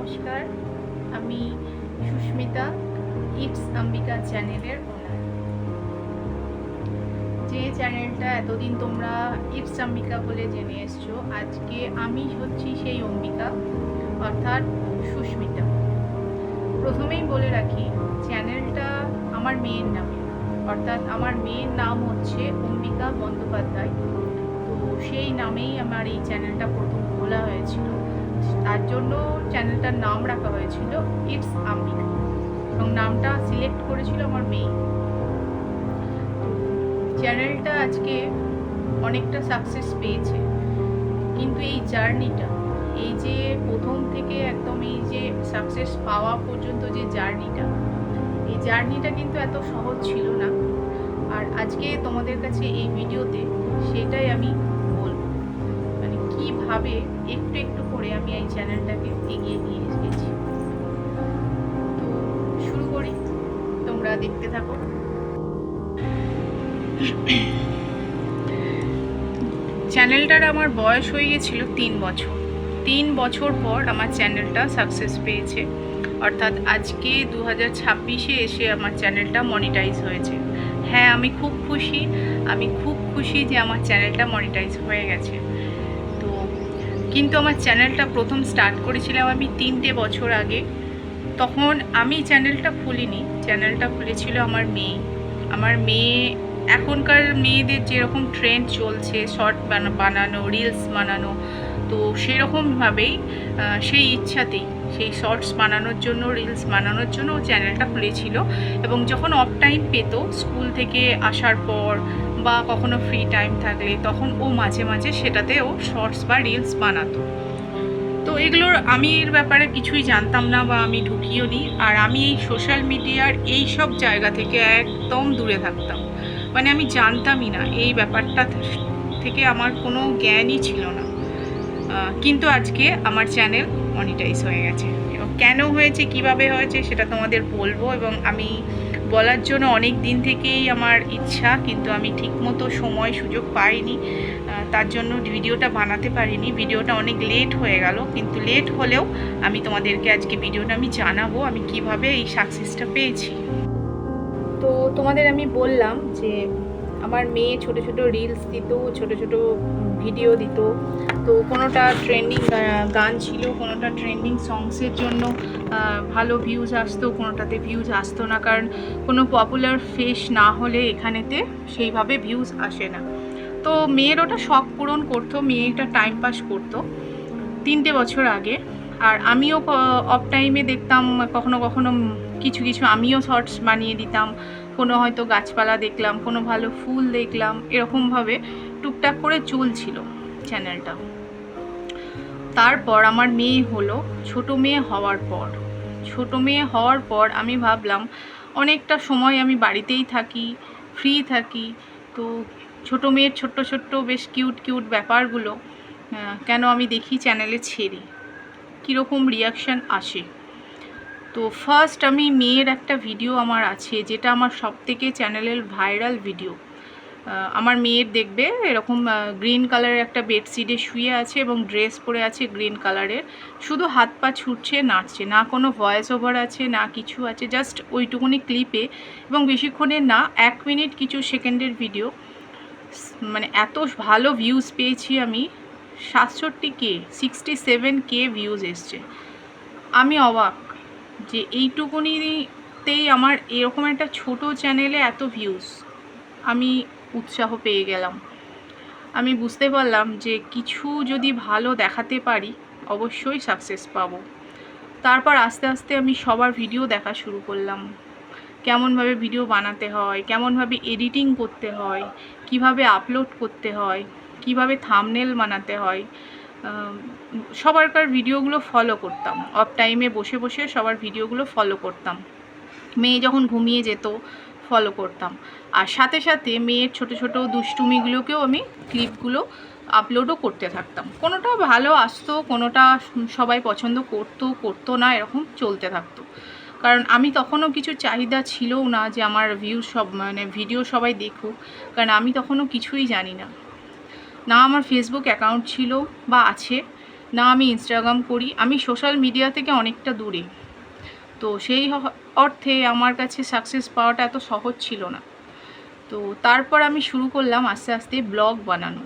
নমস্কার, আমি সুস্মিতা, ইটস অম্বিকা চ্যানেলের ওনার। যে চ্যানেলটা এতদিন তোমরা ইটস অম্বিকা বলে জেনে এসছো, আজকে আমি হচ্ছি সেই অম্বিকা, অর্থাৎ সুস্মিতা। প্রথমেই বলে রাখি, চ্যানেলটা আমার মেয়ের নামে, অর্থাৎ আমার মেয়ের নাম হচ্ছে অম্বিকা বন্দ্যোপাধ্যায়। তো সেই নামেই আমার এই চ্যানেলটা প্রথম খোলা হয়েছিল। তার জন্য চ্যানেলটার নাম রাখা হয়েছিল ইটস অম্বিকা, এবং নামটা সিলেক্ট করেছিল আমার মেয়ে। চ্যানেলটা আজকে অনেকটা সাকসেস পেয়েছে, কিন্তু এই জার্নিটা, এই যে প্রথম থেকে একদম এই যে সাকসেস পাওয়া পর্যন্ত যে জার্নিটা, এই জার্নিটা কিন্তু এত সহজ ছিল না। আর আজকে তোমাদের কাছে এই ভিডিওতে সেটাই আমি বলবো, মানে কিভাবে একটু একটু করে আমি এই চ্যানেলটাকে এগিয়ে নিয়ে এসেছি। তো শুরু করি, তোমরা দেখতে থাকো। চ্যানেলটার আমার বয়স হয়ে গেছিল 3 বছর। 3 বছর পর আমার চ্যানেলটা সাকসেস পেয়েছে, অর্থাৎ আজকে 2026-এ এসে আমার চ্যানেলটা মনিটাইজ হয়েছে। হ্যাঁ, আমি খুব খুশি যে আমার চ্যানেলটা মনিটাইজ হয়ে গেছে। তো কিন্তু আমার চ্যানেলটা প্রথম স্টার্ট করেছিলাম আমি 3টে বছর আগে। তখন আমি চ্যানেলটা খুলিনি, চ্যানেলটা খুলেছিল আমার মেয়ে। আমার মেয়ে, এখনকার মেয়েদের যেরকম ট্রেন্ড চলছে শর্ট বানানো, রিলস বানানো, তো সেরকমভাবেই সেই ইচ্ছাতেই, সেই শর্টস বানানোর জন্য, রিলস বানানোর জন্য ও চ্যানেলটা খুলেছিল। এবং যখন অফ টাইম পেত স্কুল থেকে আসার পর বা কখনো ফ্রি টাইম থাকলে, তখন ও মাঝে মাঝে সেটাতে ও শর্টস বা রিলস বানাতো। তো এগুলোর আমি এর ব্যাপারে কিছুই জানতাম না, বা আমি ঢুকিও নি। আর আমি এই সোশ্যাল মিডিয়ার এই সব জায়গা থেকে একদম দূরে থাকতাম, মানে আমি জানতামই না, এই ব্যাপারটা থেকে আমার কোনো জ্ঞানই ছিল না। কিন্তু আজকে আমার চ্যানেল মনিটাইজ হয়ে গেছে, এবং কেন হয়েছে, কিভাবে হয়েছে সেটা তোমাদের বলবো। এবং আমি বলার জন্য অনেক দিন থেকেই আমার ইচ্ছা, কিন্তু আমি ঠিকমতো সময় সুযোগ পাইনি, তার জন্য ভিডিওটা বানাতে পারিনি। ভিডিওটা অনেক লেট হয়ে গেল, কিন্তু লেট হলেও আমি তোমাদেরকে আজকে ভিডিওটা আমি জানাবো আমি কিভাবে এই সাকসেসটা পেয়েছি। তো তোমাদের আমি বললাম যে আমার মেয়ে ছোট ছোট রিলস দিত, ছোট ছোট ভিডিও দিত। তো কোনোটা ট্রেন্ডিং গান ছিল, কোনোটা ট্রেন্ডিং সংসের জন্য ভালো ভিউজ আসতো, কোনোটাতে ভিউজ আসতো না, কারণ কোনো পপুলার ফেস না হলে এখানেতে সেইভাবে ভিউজ আসে না। তো মেয়ের ওটা শখ পূরণ করতো, মেয়েটা টাইম পাস করতো 3টে বছর আগে। আর আমিও অফ টাইমে দেখতাম কখনো কখনো কিছু কিছু আমিও শর্টস বানিয়ে দিতাম। কোনো হয়তো গাছপালা দেখলাম, কোনো ভালো ফুল দেখলাম, এরকমভাবে টুকটাক করে চলছিল চ্যানেলটা। তারপর আমার মেয়ে হলো, ছোট মেয়ে হওয়ার পর আমি ভাবলাম অনেকটা সময় আমি বাড়িতেই থাকি, ফ্রি থাকি, তো ছোট মেয়ের ছোট্ট ছোট্ট বেশ কিউট কিউট ব্যাপারগুলো কেন আমি দেখি চ্যানেলে ছেড়ে, কীরকম রিয়াকশান আসে। তো ফার্স্ট আমি মেয়ের একটা ভিডিও আমার আছে, যেটা আমার সবথেকে চ্যানেলের ভাইরাল ভিডিও। আমার মেয়ের দেখবে এরকম গ্রিন কালারের একটা বেডশিটে শুয়ে আছে এবং ড্রেস পরে আছে গ্রিন কালারের, শুধু হাত পা ছুটছে, নাচছে, না কোনো ভয়েস ওভার আছে না কিছু আছে, জাস্ট ওইটুকুনি ক্লিপে, এবং বেশিক্ষণের না, 1 মিনিট কিছু সেকেন্ডের ভিডিও। মানে এত ভালো ভিউজ পেয়েছি আমি, 67K 67K ভিউজ এসছে। আমি অবাক যে এইটুকুনিতেই আমার এরকম একটা ছোট চ্যানেলে এত ভিউজ। আমি উৎসাহ পেয়ে গেলাম, আমি বুঝতে পারলাম যে কিছু যদি ভালো দেখাতে পারি অবশ্যই সাকসেস পাবো। তারপর আস্তে আস্তে আমি সবার ভিডিও দেখা শুরু করলাম, কেমনভাবে ভিডিও বানাতে হয়, কেমনভাবে এডিটিং করতে হয়, কিভাবে আপলোড করতে হয়, কিভাবে থাম্বনেল বানাতে হয়। সবারকার ভিডিওগুলো ফলো করতাম, অফ টাইমে বসে বসে সবার ভিডিওগুলো ফলো করতাম। মেয়ে যখন ঘুমিয়ে যেত ফলো করতাম, আর সাথে সাথে মেয়ের ছোট ছোট দুষ্টুমিগুলোকেও আমি ক্লিপগুলো আপলোডও করতে থাকতাম। কোনোটা ভালো আসতো, কোনোটা সবাই পছন্দ করতো না, এরকম চলতে থাকতো। কারণ আমি তখনও কিছু চাহিদা ছিলও না যে আমার ভিডিও সবাই দেখুক, কারণ আমি তখনও কিছুই জানি না, না আমার ফেসবুক অ্যাকাউন্ট ছিল বা আছে, না আমি ইনস্টাগ্রাম করি, আমি সোশ্যাল মিডিয়া থেকে অনেকটা দূরে। তো সেই অর্থে আমার কাছে সাকসেস পাওয়াটা এত সহজ ছিল না। তো তারপর আমি শুরু করলাম আস্তে আস্তে ব্লগ বানানো।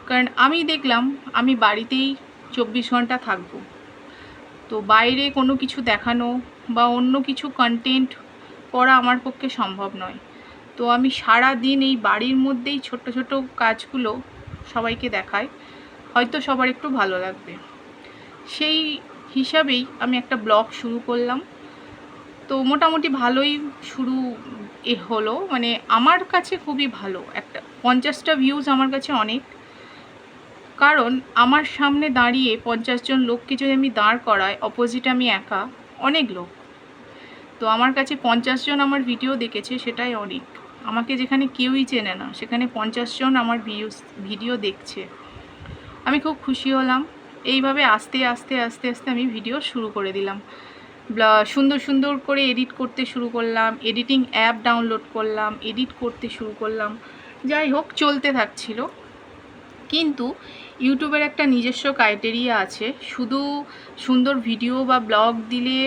কারণ আমি দেখলাম আমি বাড়িতেই 24 ঘন্টা থাকবো, তো বাইরে কোনো কিছু দেখানো বা অন্য কিছু কন্টেন্ট করা আমার পক্ষে সম্ভব নয়। তো আমি সারা দিন এই বাড়ির মধ্যেই ছোট ছোট কাজগুলো সবাইকে দেখাই, হয়তো সবার একটু ভালো লাগবে। সেই হিসাবেই আমি একটা ব্লগ শুরু করলাম। তো মোটামুটি ভালোই শুরু হলো, মানে আমার কাছে খুবই ভালো। একটা 50টা ভিউজ আমার কাছে অনেক, কারণ আমার সামনে দাঁড়িয়ে 50 জন লোককে যদি আমি দাঁড় করাই, অপোজিট আমি একা, অনেক লোক। তো আমার কাছে 50 জন আমার ভিডিও দেখেছে, সেটাই অনেক। আমাকে যেখানে কেউই চেনে না, সেখানে 50 জন আমার ভিডিও দেখছে, আমি খুব খুশি হলাম। এইভাবে আস্তে আস্তে আস্তে আস্তে আমি ভিডিও শুরু করে দিলাম। সুন্দর সুন্দর করে এডিট করতে শুরু করলাম, এডিটিং অ্যাপ ডাউনলোড করলাম, এডিট করতে শুরু করলাম। যাই হোক, চলতে থাকছিল। কিন্তু ইউটিউবের একটা নিজস্ব ক্রাইটেরিয়া আছে, শুধু সুন্দর ভিডিও বা ব্লগ দিলে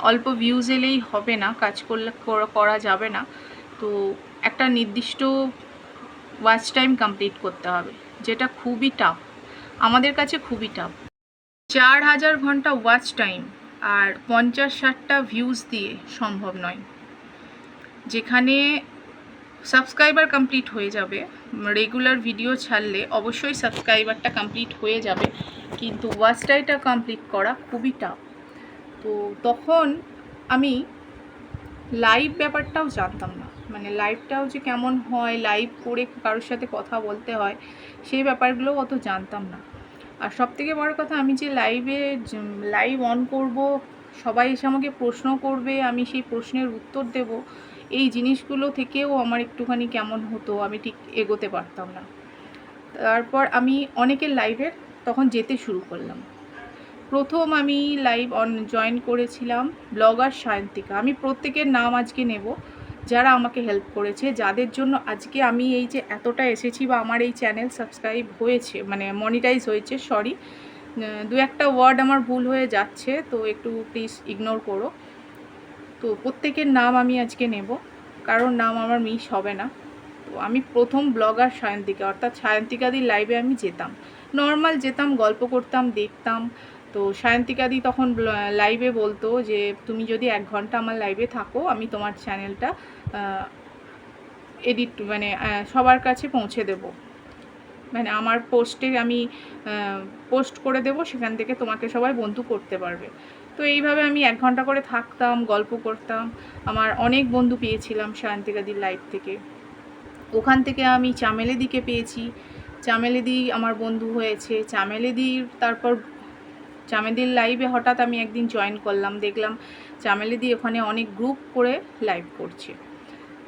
অল্প ভিউজ এলেই হবে না, কাজ করলে করা যাবে না। তো একটা নির্দিষ্ট ওয়াচ টাইম কমপ্লিট করতে হবে, যেটা খুবই টাফ, আমাদের কাছে খুবই টাফ। 4000 ঘন্টা ওয়াচ টাইম আর 50-60টা ভিউজ দিয়ে সম্ভব নয়। যেখানে সাবস্ক্রাইবার কমপ্লিট হয়ে যাবে, রেগুলার ভিডিও ছাড়লে অবশ্যই সাবস্ক্রাইবারটা কমপ্লিট হয়ে যাবে, কিন্তু ওয়াচ টাইমটা কমপ্লিট করা খুবই টাফ। তো তখন আমি লাইভ ব্যাপারটাও জানতাম না, মানে লাইভটাও যে কেমন হয়, লাইভ করে কারোর সাথে কথা বলতে হয়, সেই ব্যাপারগুলোও অত জানতাম না। আর সবথেকে বড় কথা, আমি যে লাইভ অন করব, সবাই এসে আমাকে প্রশ্ন করবে, আমি সেই প্রশ্নের উত্তর দেব, এই জিনিসগুলো থেকেও আমার একটুখানি কেমন হতো, আমি ঠিক এগোতে পারতাম না। তারপর আমি অনেকের লাইভে তখন যেতে শুরু করলাম। প্রথম আমি লাইভ জয়েন করেছিলাম ব্লগার সায়ন্তিকা। আমি প্রত্যেকের নাম আজকে নেব, যারা আমাকে হেল্প করেছে, যাদের জন্য আজকে আমি এই যে এতটা এসেছি বা আমার এই চ্যানেল সাবস্ক্রাইব হয়েছে, মানে মনিটাইজ হয়েছে। সরি, দু একটা ওয়ার্ড আমার ভুল হয়ে যাচ্ছে, তো একটু প্লিজ ইগনোর করো। তো প্রত্যেকের নাম আমি আজকে নেব, কারোর নাম আমার মিস হবে না। তো আমি প্রথম ব্লগার সায়ন্তিকা, অর্থাৎ সায়ন্তিকাদির লাইভে আমি যেতাম, নর্মাল যেতাম, গল্প করতাম, দেখতাম। তো সায়ন্তিকাদি তখন লাইভে বলতো যে তুমি যদি 1 ঘন্টা আমার লাইভে থাকো, আমি তোমার চ্যানেলটা এডিট মানে সবার কাছে পৌঁছে দেব, মানে আমার পোস্টে আমি পোস্ট করে দেব, সেখান থেকে তোমাকে সবাই বন্ধু করতে পারবে। তো এইভাবে আমি 1 ঘন্টা করে থাকতাম, গল্প করতাম। আমার অনেক বন্ধু পেয়েছিলাম সায়ন্তিকাদির লাইভ থেকে। ওখান থেকে আমি চামেলিদিকে পেয়েছি, চামেলিদি আমার বন্ধু হয়েছে। তারপর চামেলিদির লাইভে হঠাৎ আমি একদিন জয়েন করলাম, দেখলাম চামেলিদি ওখানে অনেক গ্রুপ করে লাইভ করছে।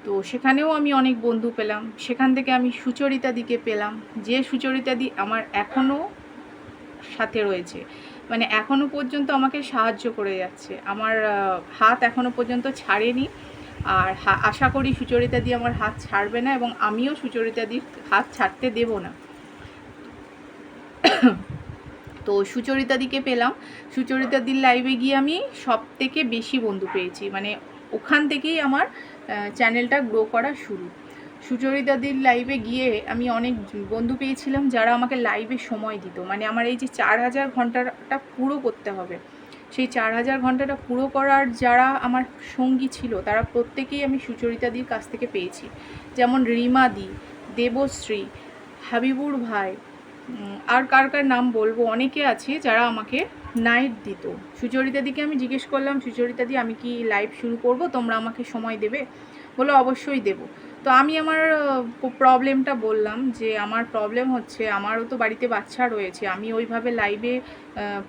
তো সেখানেও আমি অনেক বন্ধু পেলাম। সেখান থেকে আমি সুচরিতাদিকে পেলাম, যে সুচরিতাদি আমার এখনও সাথে রয়েছে, মানে এখনও পর্যন্ত আমাকে সাহায্য করে যাচ্ছে, আমার হাত এখনও পর্যন্ত ছাড়েনি। আর আশা করি সুচরিতাদি আমার হাত ছাড়বে না, এবং আমিও সুচরিতাদির হাত ছাড়তে দেব না। তো সুচরিতাদিকে পেলাম। সুচরিতাদির লাইভে গিয়ে আমি সব থেকে বেশি বন্ধু পেয়েছি, মানে ওখান থেকেই আমার চ্যানেলটা গ্রো করা শুরু। সুচরিতাদির লাইভে গিয়ে আমি অনেক বন্ধু পেয়েছিলাম, যারা আমাকে লাইভে সময় দিত। মানে আমার এই যে 4000 ঘন্টাটা পুরো করতে হবে, সেই 4000 ঘন্টাটা পুরো করার যারা আমার সঙ্গী ছিল, তারা প্রত্যেকেই আমি সুচরিতাদির কাছ থেকে পেয়েছি। যেমন রিমাদি, দেবশ্রী, হাবিবুর ভাই, আর কার কার নাম বলবো, অনেকে আছে যারা আমাকে নাইট দিত। সুচরিতাদিকে আমি জিজ্ঞেস করলাম, সুচরিতাদি আমি কি লাইভ শুরু করব, তোমরা আমাকে সময় দেবে? বলো অবশ্যই দেব। তো আমি আমার প্রবলেমটা বললাম, যে আমার প্রবলেম হচ্ছে, আমারও তো বাড়িতে বাচ্চা রয়েছে, আমি ওইভাবে লাইভে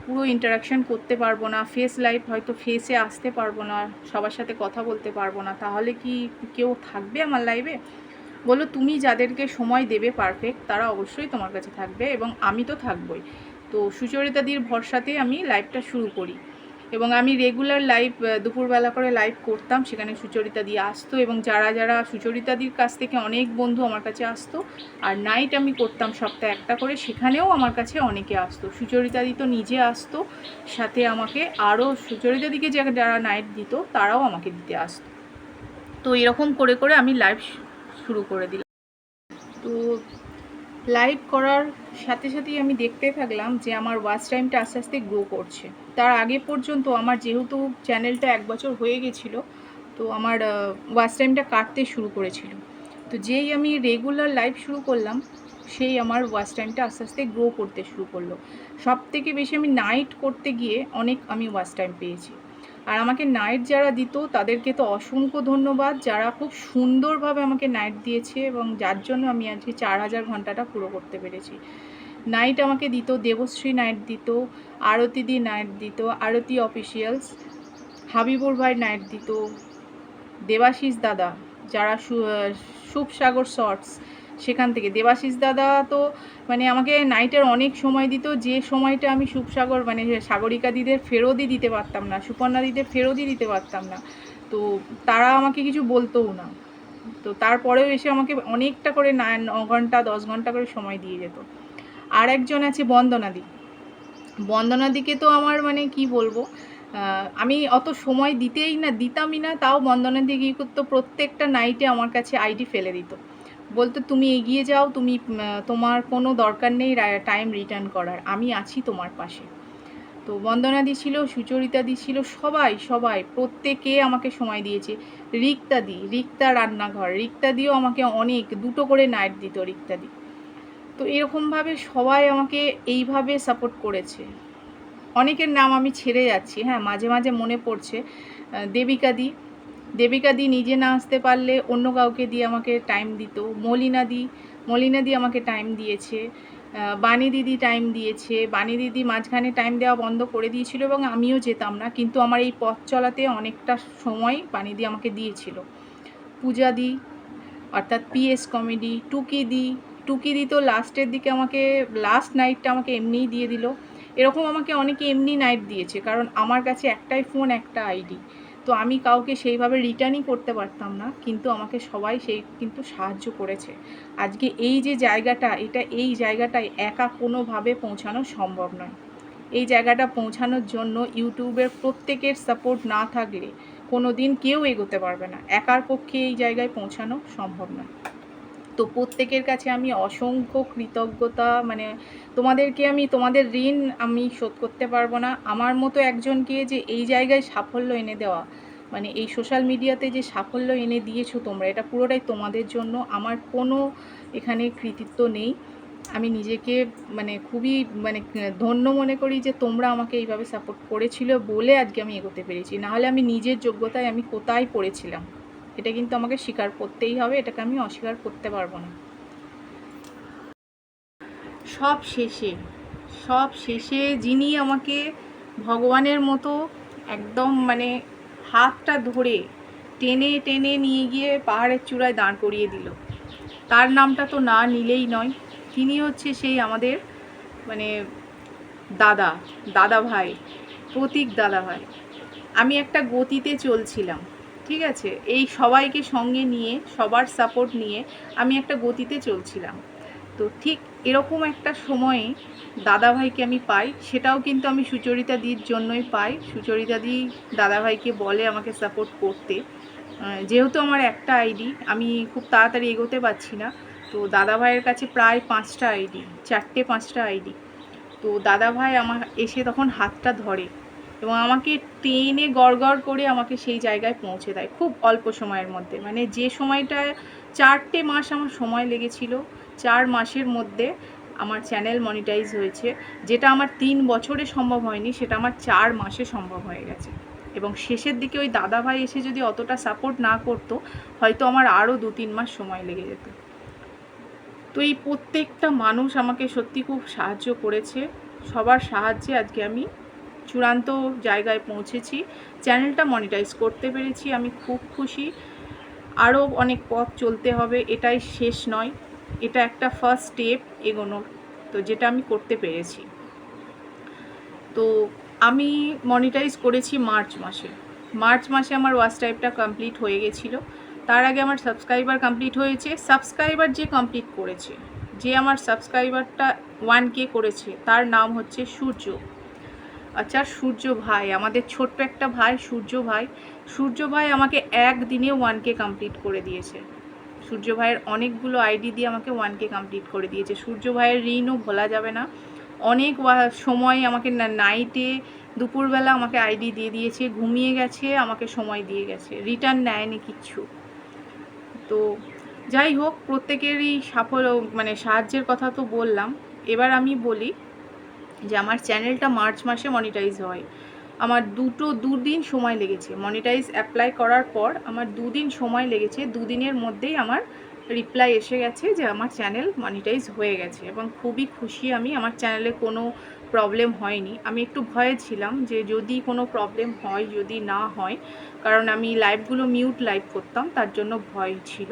পুরো ইন্টারাকশান করতে পারবো না, ফেস লাইভ হয়তো ফেসে আসতে পারবো না, সবার সাথে কথা বলতে পারবো না, তাহলে কি কেউ থাকবে আমার লাইভে? বলো তুমি যাদেরকে সময় দেবে পারফেক্ট, তারা অবশ্যই তোমার কাছে থাকবে, এবং আমি তো থাকবই। তো সুচরিতাদির ভরসাতে আমি লাইভটা শুরু করি। এবং আমি রেগুলার লাইভ দুপুরবেলা করে লাইভ করতাম, সেখানে সুচরিতা দি আসতো এবং যারা যারা সুচরিতা দির কাছ থেকে অনেক বন্ধু আমার কাছে আসতো। আর নাইট আমি করতাম সপ্তাহে একটা করে, সেখানেও আমার কাছে অনেকে আসতো। সুচরিতা দি তো নিজে আসতো, সাথে আমাকে আরও সুচরিতা দিকে যারা নাইট দিত তারাও আমাকে দিতে আসতো। তো এরকম করে করে আমি লাইভ শুরু করে দিলাম। তো লাইভ করার সাথে সাথেই আমি দেখতে থাকলাম যে আমার ওয়াচ টাইমটা আস্তে আস্তে গ্রো করছে। তার আগে পর্যন্ত আমার যেহেতু চ্যানেলটা 1 বছর হয়ে গেছিলো, তো আমার ওয়াচ টাইমটা কাটতে শুরু করেছিল। তো যেই আমি রেগুলার লাইভ শুরু করলাম, সেই আমার ওয়াচ টাইমটা আস্তে আস্তে গ্রো করতে শুরু করলো। সব থেকে বেশি আমি নাইট করতে গিয়ে অনেক আমি ওয়াচ টাইম পেয়েছি। আর আমাকে নাইট যারা দিত তাদেরকে তো অসংখ্য ধন্যবাদ, যারা খুব সুন্দরভাবে আমাকে নাইট দিয়েছে এবং যার জন্য আমি আজকে 4000 ঘন্টাটা পুরো করতে পেরেছি। নাইট আমাকে দিত দেবশ্রী নাইট দিত, আরতি দি নাইট দিত, আরতি অফিসিয়ালস, হাবিবুর ভাই নাইট দিত, দেবাশিস দাদা যারা শুভসাগর শর্টস, সেখান থেকে দেবাশিস দাদা তো মানে আমাকে নাইটের অনেক সময় দিত, যে সময়টা আমি শুভসাগর মানে সাগরিকা দিদের ফেরতই দিতে পারতাম না, সুপর্ণা দিদের ফেরতই দিতে পারতাম না। তো তারা আমাকে কিছু বলতোও না। তো তারপরেও এসে আমাকে অনেকটা করে 9 ঘন্টা 10 ঘন্টা করে সময় দিয়ে যেত। আর একজন আছে বন্দনাদি। বন্দনাদিকে তো আমার মানে কি বলবো, আমি অত সময় দিতামই না, তাও বন্দনাদি কী করতো, প্রত্যেকটা নাইটে আমার কাছে আইডি ফেলে দিত, বলতো তুমি এগিয়ে যাও, তুমি তোমার কোনো দরকার নেই টাইম রিটার্ন করার, আমি আছি তোমার পাশে। তো বন্দনাদি ছিল, সুচরিতা দি ছিল, সবাই সবাই প্রত্যেকে আমাকে সময় দিয়েছে। রিক্তা রান্নাঘর, রিক্তা দিও আমাকে অনেক 2টো করে নাইট দিত রিক্তা দি। তো এরকমভাবে সবাই আমাকে এইভাবে সাপোর্ট করেছে। অনেকের নাম আমি ছেড়ে যাচ্ছি, হ্যাঁ মাঝে মাঝে মনে পড়ছে। দেবিকা দি নিজে না আসতে পারলে অন্য কাউকে দিয়ে আমাকে টাইম দিত। মলিনা দি আমাকে টাইম দিয়েছে। বাণী দিদি টাইম দিয়েছে। বাণী দিদি মাঝখানে টাইম দেওয়া বন্ধ করে দিয়েছিল এবং আমিও যেতাম না, কিন্তু আমার এই পথ চলাতে অনেকটা সময় বাণী দি আমাকে দিয়েছিল। পূজা দি অর্থাৎ পিএস কমেডি, টুকি দি তো লাস্টের দিকে আমাকে লাস্ট নাইটটা আমাকে এমনিই দিয়ে দিল। এরকম আমাকে অনেকে এমনি নাইট দিয়েছে, কারণ আমার কাছে একটাই ফোন, একটা আইডি, তো আমি কাউকে সেইভাবে রিটার্নই করতে পারতাম না, কিন্তু আমাকে সবাই কিন্তু সাহায্য করেছে। আজকে এই যে জায়গাটা, এই জায়গাটায় একা কোনোভাবে পৌঁছানো সম্ভব নয়। এই জায়গাটা পৌঁছানোর জন্য ইউটিউবের প্রত্যেকের সাপোর্ট না থাকলে কোনো দিন কেউ এগোতে পারবে না, একার পক্ষে এই জায়গায় পৌঁছানো সম্ভব নয়। তো প্রত্যেকের কাছে আমি অসংখ্য কৃতজ্ঞতা, মানে তোমাদের ঋণ আমি শোধ করতে পারবো না। আমার মতো একজনকে যে এই জায়গায় সাফল্য এনে দেওয়া, মানে এই সোশ্যাল মিডিয়াতে যে সাফল্য এনে দিয়েছো তোমরা, এটা পুরোটাই তোমাদের জন্য। আমার কোনো এখানে কৃতিত্ব নেই। আমি নিজেকে মানে খুবই মানে ধন্য মনে করি যে তোমরা আমাকে এইভাবে সাপোর্ট করেছিল বলে আজকে আমি এগোতে পেরেছি। নাহলে আমি নিজের যোগ্যতায় আমি কোথায় পড়েছিলাম, এটা কিন্তু আমাকে স্বীকার করতেই হবে, এটাকে আমি অস্বীকার করতে পারবো না। সব শেষে যিনি আমাকে ভগবানের মতো একদম মানে হাতটা ধরে টেনে টেনে নিয়ে গিয়ে পাহাড়ের চূড়ায় দাঁড় করিয়ে দিল, তার নামটা তো না নিলেই নয়। তিনি হচ্ছে সেই আমাদের মানে দাদা ভাই, প্রতীক দাদা ভাই। আমি একটা গতিতে চলছিলাম, ঠিক আছে, এই সবাইকে সঙ্গে নিয়ে, সবার সাপোর্ট নিয়ে আমি একটা গতিতে চলছিলাম। তো ঠিক এরকম একটা সময়ে দাদাভাইকে আমি পাই, সেটাও কিন্তু আমি সুচরিতা দির জন্যই পাই। সুচরিতা দি দাদাভাইকে বলে আমাকে সাপোর্ট করতে, যেহেতু আমার একটা আইডি, আমি খুব তাড়াতাড়ি এগোতে পারছি না। তো দাদাভাইয়ের কাছে প্রায় 5টা আইডি, 4-5টা আইডি। তো দাদাভাই আমার এসে তখন হাতটা ধরে এবং আমাকে টেনে গড় করে আমাকে সেই জায়গায় পৌঁছে দেয় খুব অল্প সময়ের মধ্যে। মানে যে সময়টায় 4টে মাস আমার সময় লেগেছিল, 4 মাসের মধ্যে আমার চ্যানেল মনিটাইজ হয়েছে। যেটা আমার 3 বছরে সম্ভব হয়নি, সেটা আমার 4 মাসে সম্ভব হয়ে গেছে। এবং শেষের দিকে ওই দাদাভাই এসে যদি অতটা সাপোর্ট না করতো, হয়তো আমার আরও 2-3 মাস সময় লেগে যেত। তো এই প্রত্যেকটা মানুষ আমাকে সত্যি খুব সাহায্য করেছে। সবার সাহায্যে আজকে আমি চূড়ান্ত জায়গায় পৌঁছেছি, চ্যানেলটা মনিটাইজ করতে পেরেছি, আমি খুব খুশি। আরও অনেক পথ চলতে হবে, এটাই শেষ নয়, এটা একটা ফার্স্ট স্টেপ এগোনোর, তো যেটা আমি করতে পেরেছি। তো আমি মনিটাইজ করেছি মার্চ মাসে আমার ওয়াচ টাইমটা কমপ্লিট হয়ে গেছিলো। তার আগে আমার সাবস্ক্রাইবার কমপ্লিট হয়েছে। সাবস্ক্রাইবার যে কমপ্লিট করেছে, যে আমার সাবস্ক্রাইবারটা 1K করেছে, তার নাম হচ্ছে সূর্য। আচ্ছা, সূর্য ভাই, আমাদের ছোট্ট একটা ভাই সূর্য ভাই আমাকে একদিনে 1K কমপ্লিট করে দিয়েছে। সূর্য ভাইয়ের অনেকগুলো আইডি দিয়ে আমাকে 1K কমপ্লিট করে দিয়েছে। সূর্য ভাইয়ের ঋণও ভোলা যাবে না। অনেক সময় আমাকে নাইটে দুপুরবেলা আমাকে আইডি দিয়ে দিয়েছে, ঘুমিয়ে গেছে, আমাকে সময় দিয়ে গেছে, রিটার্ন নেয়নি কিচ্ছু। তো যাই হোক, প্রত্যেকেরই সাহায্যের কথা তো বললাম। এবার আমি বলি যে আমার চ্যানেলটা মার্চ মাসে মনিটাইজ হয়। আমার দুদিন সময় লেগেছে। মনিটাইজ অ্যাপ্লাই করার পর আমার 2 দিন সময় লেগেছে। 2 দিনের মধ্যেই আমার রিপ্লাই এসে গেছে যে আমার চ্যানেল মনিটাইজ হয়ে গেছে, এবং খুবই খুশি আমি। আমার চ্যানেলে কোনো প্রবলেম হয়নি। আমি একটু ভয়ে ছিলাম যে যদি কোনো প্রবলেম হয়, যদি না হয়, কারণ আমি লাইভগুলো মিউট লাইভ করতাম, তার জন্য ভয় ছিল।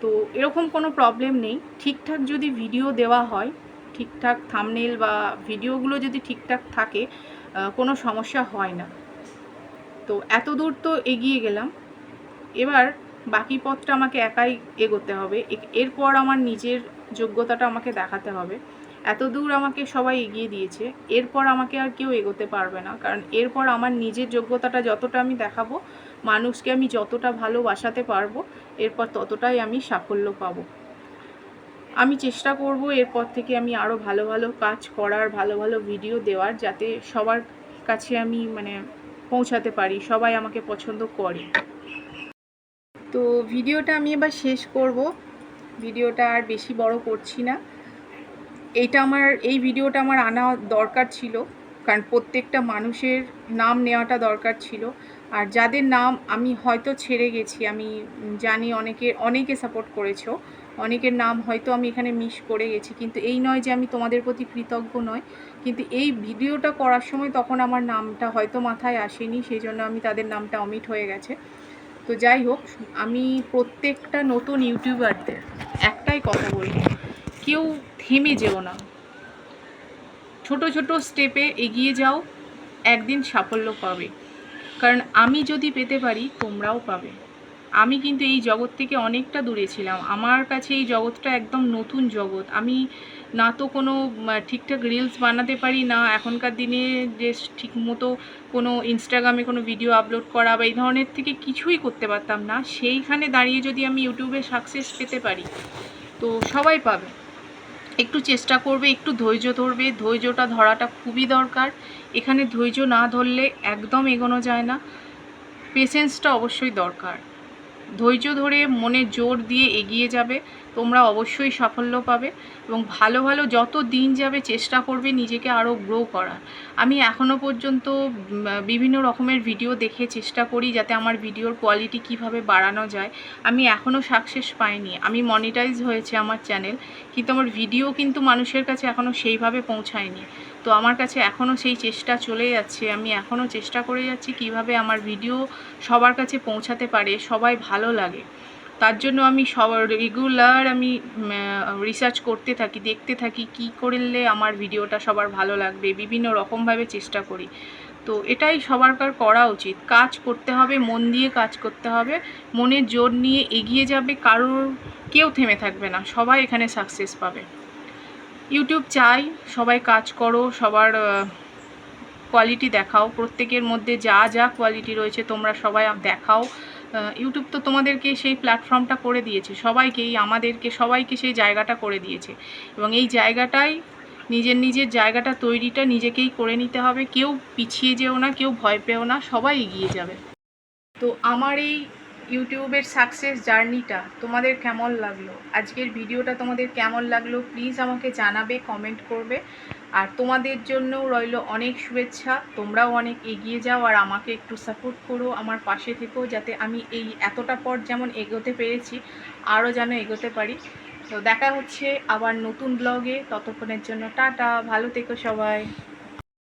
তো এরকম কোনো প্রবলেম নেই। ঠিকঠাক যদি ভিডিও দেওয়া হয়, ঠিকঠাক থাম্বনেল বা ভিডিওগুলো যদি ঠিকঠাক থাকে, কোনো সমস্যা হয় না। তো এত দূর তো এগিয়ে গেলাম। এবার বাকি পথটা আমাকে একাই এগোতে হবে। এরপর আমার নিজের যোগ্যতাটা আমাকে দেখাতে হবে। এত দূর আমাকে সবাই এগিয়ে দিয়েছে, এরপর আমাকে আর কেউ এগোতে পারবে না। কারণ এরপর আমার নিজের যোগ্যতাটা যতটা আমি দেখাবো, মানুষকে আমি যতটা ভালোবাসাতে পারবো, এরপর ততটাই আমি সাফল্য পাবো। আমি চেষ্টা করব এরপর থেকে আমি আরও ভালো ভালো কাজ করার, ভালো ভালো ভিডিও দেওয়ার, যাতে সবার কাছে আমি পৌঁছাতে পারি, সবাই আমাকে পছন্দ করে। তো ভিডিওটা আমি এবার শেষ করব। ভিডিওটা আর বেশি বড় করছি না। এই ভিডিওটা আমার আনা দরকার ছিল, কারণ প্রত্যেকটা মানুষের নাম নেওয়াটা দরকার ছিল। আর যাদের নাম আমি হয়তো ছেড়ে গেছি, আমি জানি অনেকে সাপোর্ট করেছো, অনেকের নাম হয়তো আমি এখানে মিস করে গেছি, কিন্তু এই নয় যে আমি তোমাদের প্রতি কৃতজ্ঞ নয়। কিন্তু এই ভিডিওটা করার সময় তখন আমার নামটা হয়তো মাথায় আসেনি, সেই জন্য আমি তাদের নামটা অমিট হয়ে গেছে। তো যাই হোক, আমি প্রত্যেকটা নতুন ইউটিউবারদের একটাই কথা বলবো, কেউ থেমে যেও না। ছোট ছোট স্টেপে এগিয়ে যাও, একদিন সাফল্য পাবে। কারণ আমি যদি পেতে পারি, তোমরাও পাবে। আমি কিন্তু এই জগৎ থেকে অনেকটা দূরে ছিলাম। আমার কাছে এই জগৎটা একদম নতুন জগৎ। আমি না তো কোনো ঠিকঠাক রিলস বানাতে পারি, না এখনকার দিনে যে ঠিকমতো কোনো ইনস্টাগ্রামে কোনো ভিডিও আপলোড করা বা এই ধরনের থেকে কিছুই করতে পারতাম না। সেইখানে দাঁড়িয়ে যদি আমি ইউটিউবে সাকসেস পেতে পারি, তো সবাই পাবে। একটু চেষ্টা করবে, একটু ধৈর্য ধরবে। ধৈর্যটা ধরাটা খুবই দরকার। এখানে ধৈর্য না ধরলে একদম এগোনো যায় না। পেশেন্সটা অবশ্যই দরকার। ধৈর্য ধরে মনে জোর দিয়ে এগিয়ে যাবে, তোমরা অবশ্যই সাফল্য পাবে। এবং ভালো ভালো যত দিন যাবে চেষ্টা করবে নিজেকে আরও গ্রো করার। আমি এখনও পর্যন্ত বিভিন্ন রকমের ভিডিও দেখে চেষ্টা করি যাতে আমার ভিডিওর কোয়ালিটি কিভাবে বাড়ানো যায়। আমি এখনও সাকসেস পাইনি। আমি মনিটাইজ হয়েছে আমার চ্যানেল, কিন্তু আমার ভিডিও কিন্তু মানুষের কাছে এখনও সেইভাবে পৌঁছায়নি। তো আমার কাছে এখনও সেই চেষ্টা চলে যাচ্ছে। আমি এখনও চেষ্টা করে যাচ্ছি কিভাবে আমার ভিডিও সবার কাছে পৌঁছাতে পারে, সবাই ভালো লাগে। তার জন্য আমি রেগুলার রিসার্চ করতে থাকি, দেখতে থাকি কী করলে আমার ভিডিওটা সবার ভালো লাগবে, বিভিন্ন রকমভাবে চেষ্টা করি। তো এটাই সবার করা উচিত। কাজ করতে হবে, মন দিয়ে কাজ করতে হবে, মনের জোর নিয়ে এগিয়ে যাবে। কেউ থেমে থাকবে না, সবাই এখানে সাকসেস পাবে। ইউটিউব চাই সবাই কাজ করো, সবার কোয়ালিটি দেখাও। প্রত্যেকের মধ্যে যা যা কোয়ালিটি রয়েছে তোমরা সবাই দেখাও। ইউটিউব তো তোমাদেরকে সেই প্ল্যাটফর্মটা করে দিয়েছে, সবাইকে সেই জায়গাটা করে দিয়েছে। এবং এই জায়গাটাই নিজের জায়গাটা তৈরিটা নিজেকেই করে নিতে হবে। কেউ পিছিয়ে যেও না, কেউ ভয় পেও না, সবাই এগিয়ে যাবে। তো আমার এই ইউটিউবের সাকসেস জার্নিটা তোমাদের কেমন লাগলো, আজকের ভিডিওটা তোমাদের কেমন লাগলো, প্লিজ আমাকে জানাবে, কমেন্ট করবে। আর তোমাদের জন্যও রইল অনেক শুভেচ্ছা। তোমরাও অনেক এগিয়ে যাও আর আমাকে একটু সাপোর্ট করো, আমার পাশে থেকো, যাতে আমি এই এতটা পর যেমন এগোতে পেরেছি আরও যেন এগোতে পারি। তো দেখা হচ্ছে আবার নতুন ব্লগে। ততক্ষণের জন্য টাটা, ভালো থেকো সবাই।